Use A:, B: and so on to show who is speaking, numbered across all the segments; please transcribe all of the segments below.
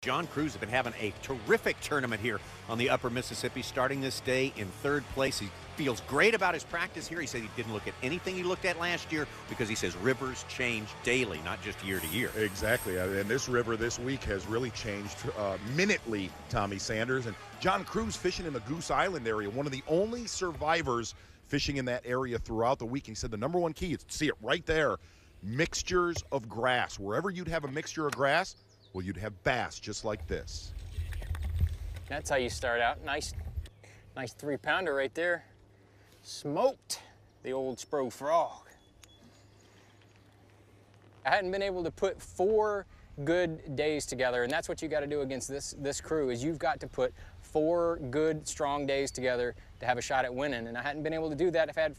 A: John Cruz has been having a terrific tournament here on the Upper Mississippi, starting this day in 3rd place. He feels great about his practice here. He said he didn't look at anything he looked at last year because he says rivers change daily, not just year to year.
B: Exactly, and this river this week has really changed minutely, Tommy Sanders. And John Cruz fishing in the Goose Island area, one of the only survivors fishing in that area throughout the week. He said the #1 key is to see it right there, mixtures of grass. Wherever you'd have a mixture of grass, well, you'd have bass just like this.
C: That's how you start out. Nice 3-pounder right there. Smoked the old Spro Frog. I hadn't been able to put 4 good days together, and that's what you got to do against this crew, is you've got to put 4 good, strong days together to have a shot at winning, and I hadn't been able to do that. I've had,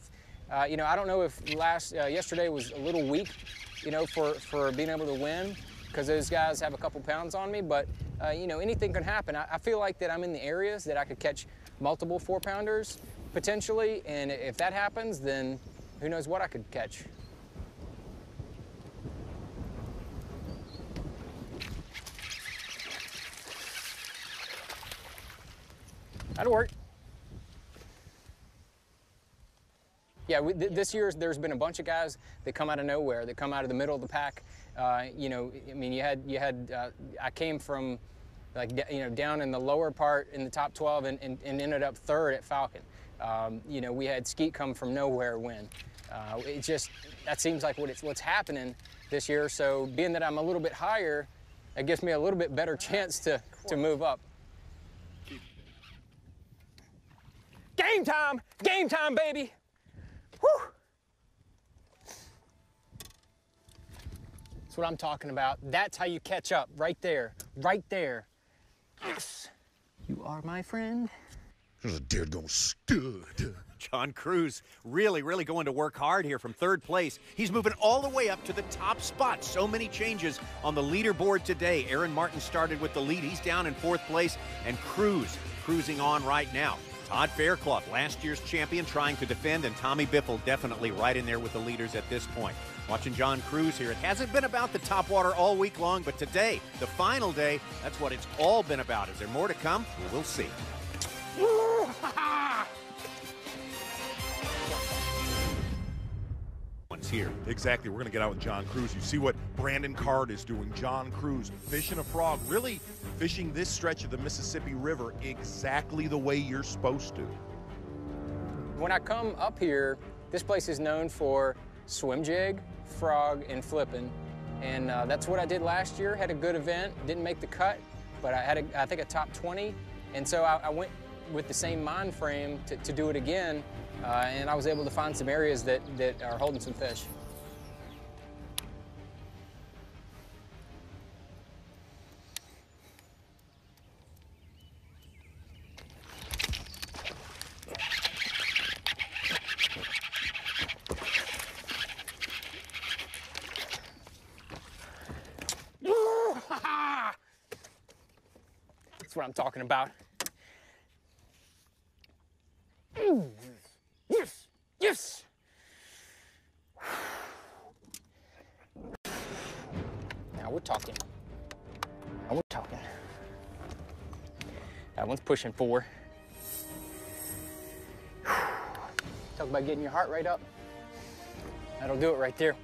C: you know, I don't know if yesterday was a little weak, you know, for being able to win, because those guys have a couple pounds on me, but you know, anything can happen. I feel like that I'm in the areas that I could catch multiple 4-pounders potentially, and if that happens, then who knows what I could catch. That'll work. Yeah, this year there's been a bunch of guys that come out of nowhere, that come out of the middle of the pack. You know, I mean, you had I came from, like, you know, down in the lower part in the top 12 and ended up 3rd at Falcon. You know, we had Skeet come from nowhere win. It just, that seems like what's happening this year. So being that I'm a little bit higher, it gives me a little bit better chance to move up. Game time, baby. Whew. That's what I'm talking about. That's how you catch up, right there, right there. Yes, you are my friend.
B: There's a daggone stud.
A: John Cruz really going to work hard here from 3rd place. He's moving all the way up to the top spot. So many changes on the leaderboard today. Aaron Martin started with the lead. He's down in 4th place, and Cruz cruising on right now. Todd Fairclough, last year's champion, trying to defend, and Tommy Biffle definitely right in there with the leaders at this point. Watching John Cruz here. It hasn't been about the top water all week long, but today, the final day, that's what it's all been about. Is there more to come? Well, we'll see. Here.
B: Exactly. We're going to get out with John Cruz. You see what Brandon Card is doing. John Cruz fishing a frog, really fishing this stretch of the Mississippi River exactly the way you're supposed to.
C: When I come up here, this place is known for swim jig, frog, and flipping. And that's what I did last year. Had a good event, didn't make the cut, but I had, I think, a top 20. And so I went with the same mind frame to do it again. And I was able to find some areas that are holding some fish. That's what I'm talking about. Yes! Yes! Now we're talking. Now we're talking. That one's pushing 4. Talk about getting your heart rate up. That'll do it right there.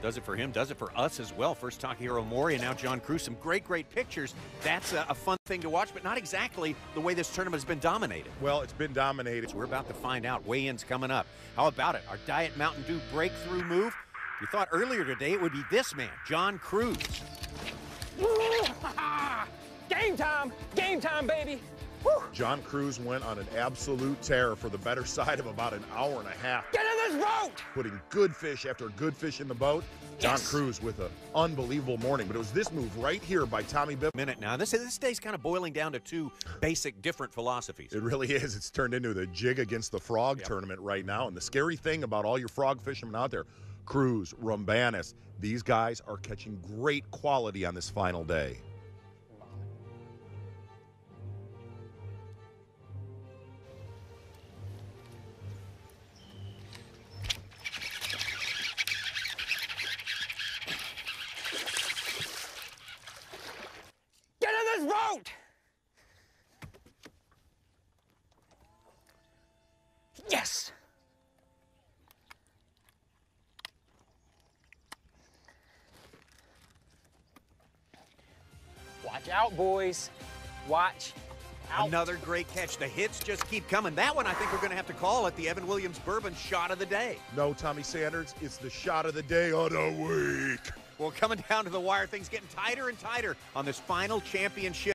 A: Does it for him, does it for us as well. First Takahiro Mori, and now John Cruz. Some great pictures. That's a fun thing to watch, but not exactly the way this tournament has been dominated.
B: Well, it's been dominated.
A: So we're about to find out. Weigh-ins coming up. How about it? Our Diet Mountain Dew breakthrough move. We thought earlier today it would be this man, John Cruz.
C: Game time, baby. Woo.
B: John Cruz went on an absolute tear for the better side of about an hour and a half.
C: Get in this boat!
B: Putting good fish after good fish in the boat. John Cruz with an unbelievable morning. But it was this move right here by Tommy Biffle.
A: Minute now. This day's kind of boiling down to 2 basic different philosophies.
B: It really is. It's turned into the jig against the frog tournament right now. And the scary thing about all your frog fishermen out there, Cruz, Rumbanis, these guys are catching great quality on this final day.
C: out. Yes. Watch out, boys. Watch out.
A: Another great catch. The hits just keep coming. That one I think we're going to have to call it the Evan Williams Bourbon shot of the day.
B: No, Tommy Sanders, it's the shot of the day of the week.
A: Well, coming down to the wire, things getting tighter and tighter on this final championship.